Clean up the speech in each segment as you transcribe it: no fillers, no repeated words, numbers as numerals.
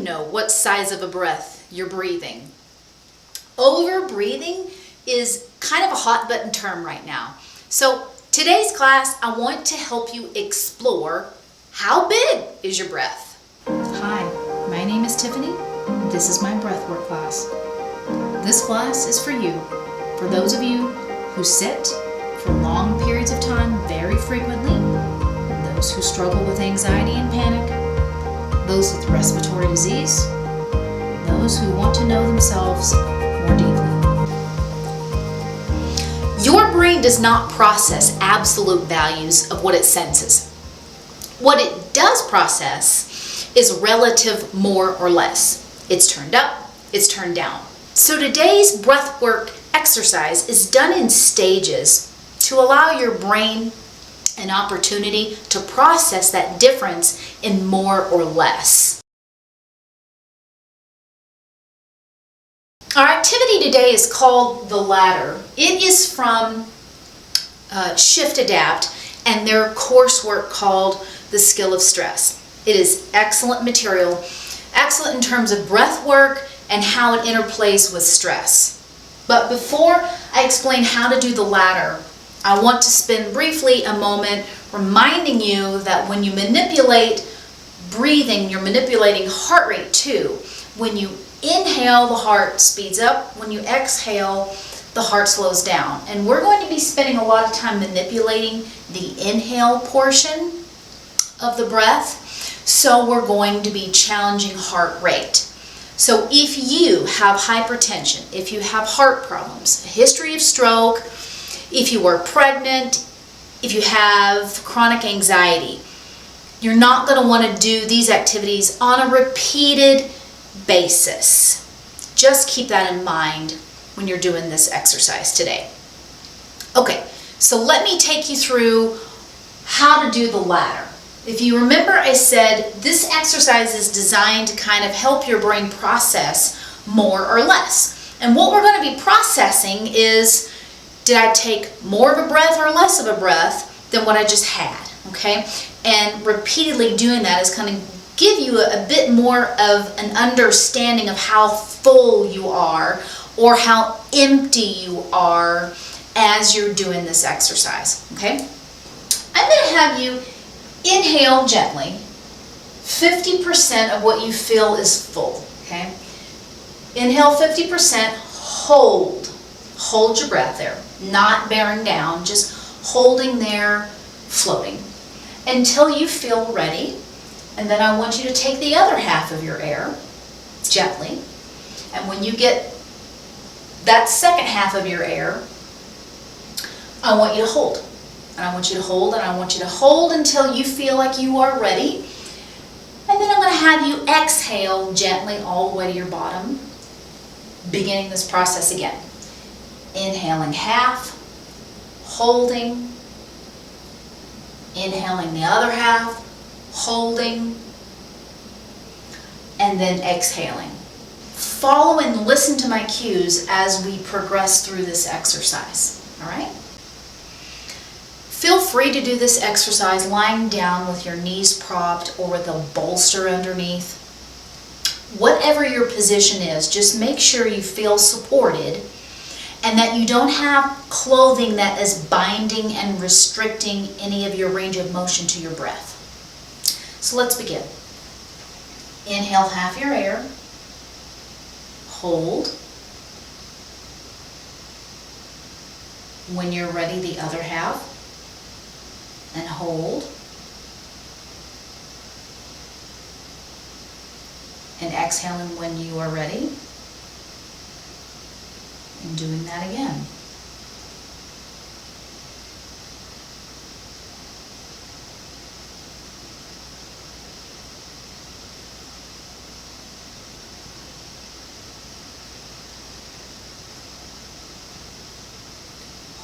know what size of a breath you're breathing. Over-breathing is kind of a hot button term right now. So today's class, I want to help you explore how big is your breath. Hi, my name is Tiffany. This is my breathwork class. This class is for you, for those of you who sit for long periods of time very frequently, those who struggle with anxiety and panic, those with respiratory disease, those who want to know themselves more deeply. Your brain does not process absolute values of what it senses. What it does process is relative more or less. It's turned up, it's turned down. So today's breathwork exercise is done in stages to allow your brain an opportunity to process that difference in more or less. Our activity today is called the ladder. It is from Shift Adapt and their coursework called The Skill of Stress. It is excellent material, excellent in terms of breath work and how it interplays with stress. But before I explain how to do the ladder, I want to spend briefly a moment reminding you that when you manipulate breathing, you're manipulating heart rate too. When you inhale, the heart speeds up. When you exhale, the heart slows down. And we're going to be spending a lot of time manipulating the inhale portion of the breath. So we're going to be challenging heart rate. So if you have hypertension, if you have heart problems, a history of stroke, if you are pregnant, if you have chronic anxiety, you're not going to want to do these activities on a repeated basis. Just keep that in mind when you're doing this exercise today. Okay, so let me take you through how to do the ladder. If you remember, I said this exercise is designed to kind of help your brain process more or less. And what we're going to be processing is, did I take more of a breath or less of a breath than what I just had, okay? And repeatedly doing that is going to give you a bit more of an understanding of how full you are or how empty you are as you're doing this exercise, okay? I'm going to have you inhale gently. 50% of what you feel is full, okay? Inhale 50%, hold. Hold your breath there, not bearing down, just holding there, floating, until you feel ready. And then I want you to take the other half of your air, gently. And when you get that second half of your air, I want you to hold. And I want you to hold, and I want you to hold until you feel like you are ready. And then I'm going to have you exhale gently all the way to your bottom, beginning this process again. Inhaling half, holding, inhaling the other half, holding, and then exhaling. Follow and listen to my cues as we progress through this exercise, all right? Feel free to do this exercise lying down with your knees propped or with a bolster underneath. Whatever your position is, just make sure you feel supported and that you don't have clothing that is binding and restricting any of your range of motion to your breath. So let's begin. Inhale half your air. Hold. When you're ready, the other half. And hold. And exhaling when you are ready. And doing that again.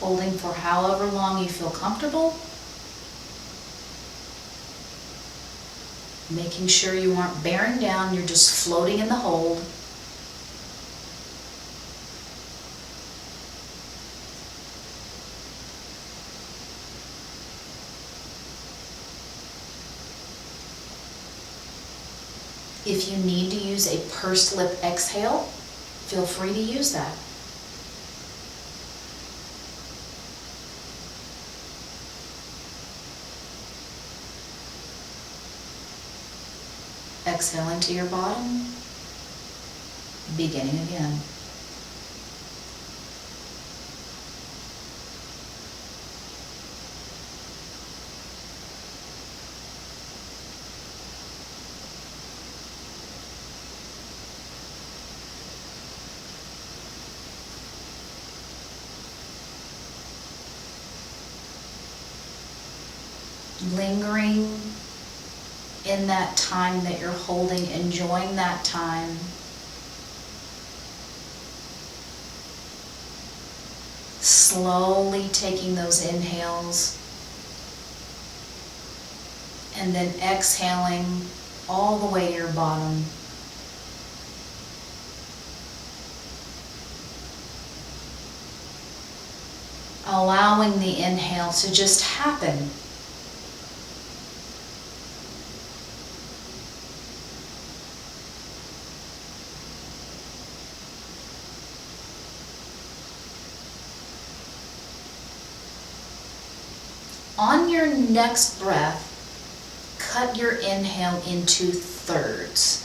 Holding for however long you feel comfortable. Making sure you aren't bearing down, you're just floating in the hold. If you need to use a pursed lip exhale, feel free to use that. Exhale into your bottom, beginning again. Lingering in that time that you're holding, enjoying that time. Slowly taking those inhales and then exhaling all the way to your bottom. Allowing the inhale to just happen. On your next breath, cut your inhale into thirds,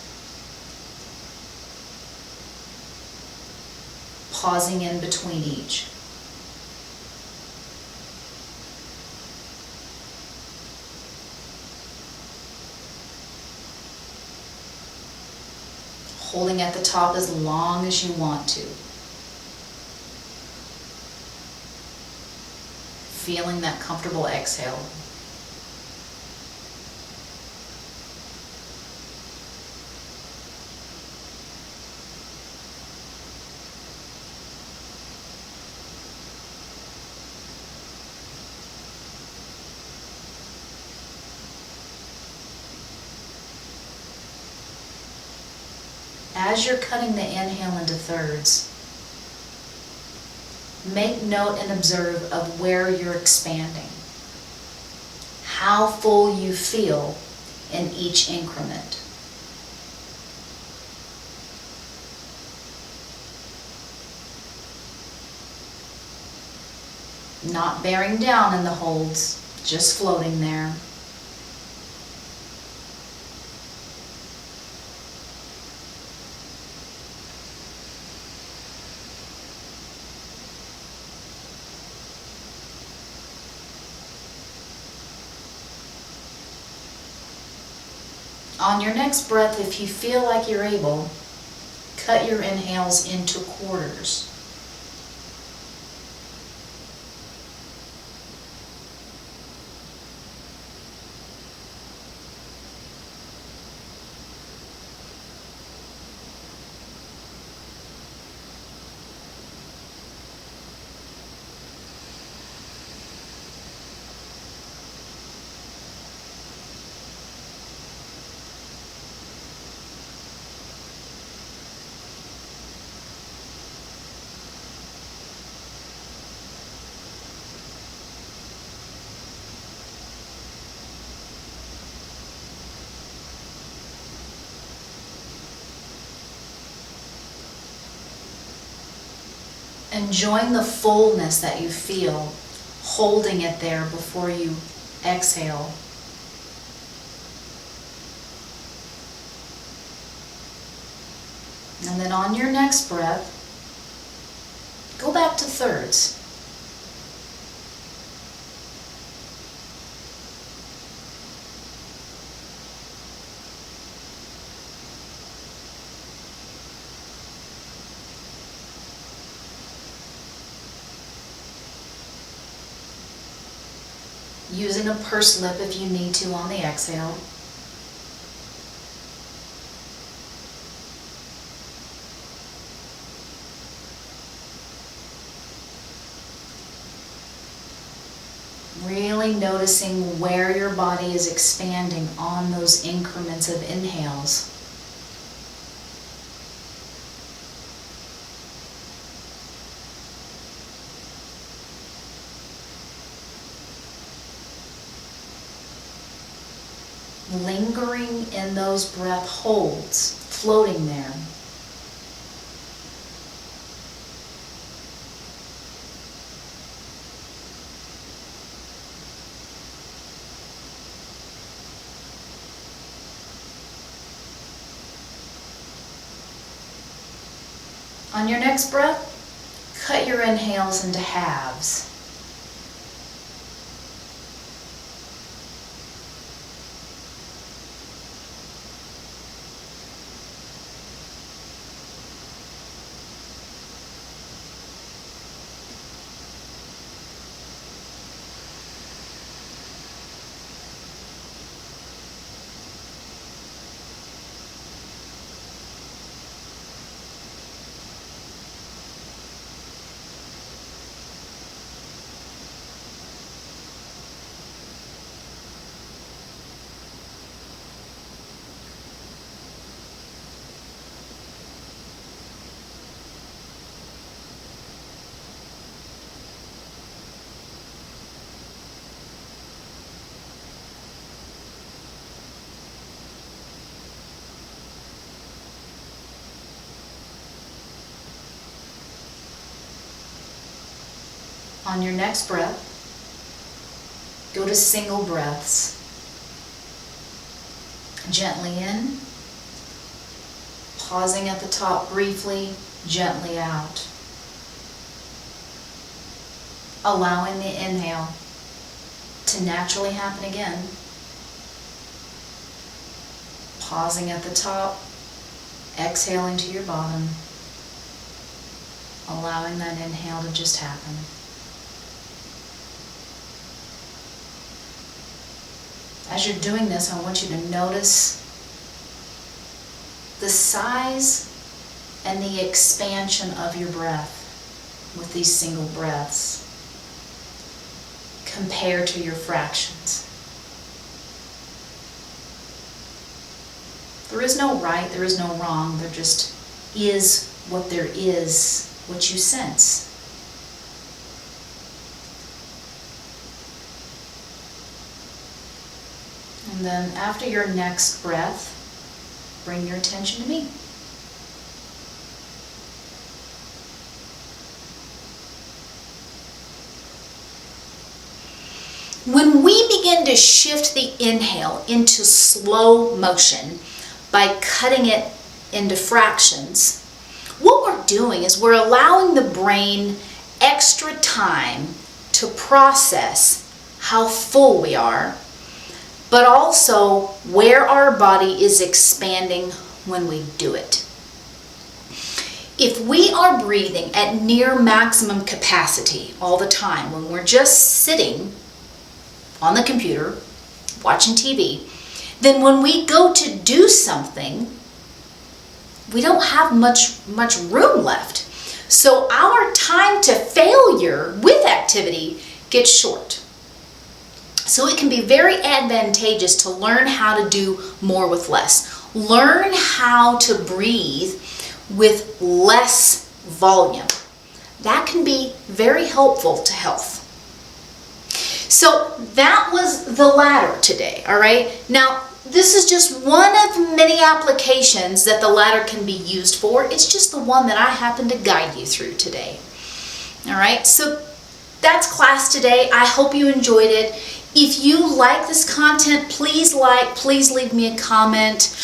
pausing in between each. Holding at the top as long as you want to. Feeling that comfortable exhale. As you're cutting the inhale into thirds, make note and observe of where you're expanding, how full you feel in each increment. Not bearing down in the holds, just floating there. On your next breath, if you feel like you're able, cut your inhales into quarters. Enjoying the fullness that you feel, holding it there before you exhale. And then on your next breath, go back to thirds. Using a pursed lip if you need to on the exhale. Really noticing where your body is expanding on those increments of inhales. lingering in those breath holds, floating there. On your next breath, cut your inhales into halves. On your next breath, go to single breaths. Gently in, pausing at the top briefly, gently out. Allowing the inhale to naturally happen again. Pausing at the top, exhaling to your bottom. Allowing that inhale to just happen. As you're doing this, I want you to notice the size and the expansion of your breath with these single breaths compared to your fractions. There is no right, there is no wrong, there just is what there is, what you sense. And then after your next breath, bring your attention to me. When we begin to shift the inhale into slow motion by cutting it into fractions, what we're doing is we're allowing the brain extra time to process how full we are, but also where our body is expanding when we do it. If we are breathing at near maximum capacity all the time, when we're just sitting on the computer, watching TV, then when we go to do something, we don't have much room left. So our time to failure with activity gets short. So it can be very advantageous to learn how to do more with less. Learn how to breathe with less volume. That can be very helpful to health. So that was the ladder today, all right? Now, this is just one of many applications that the ladder can be used for. It's just the one that I happen to guide you through today. All right, so that's class today. I hope you enjoyed it. If you like this content, please leave me a comment,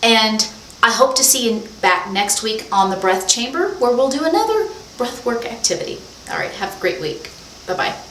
and I hope to see you back next week on the breath chamber, where we'll do another breathwork activity. All right, have a great week. Bye-bye.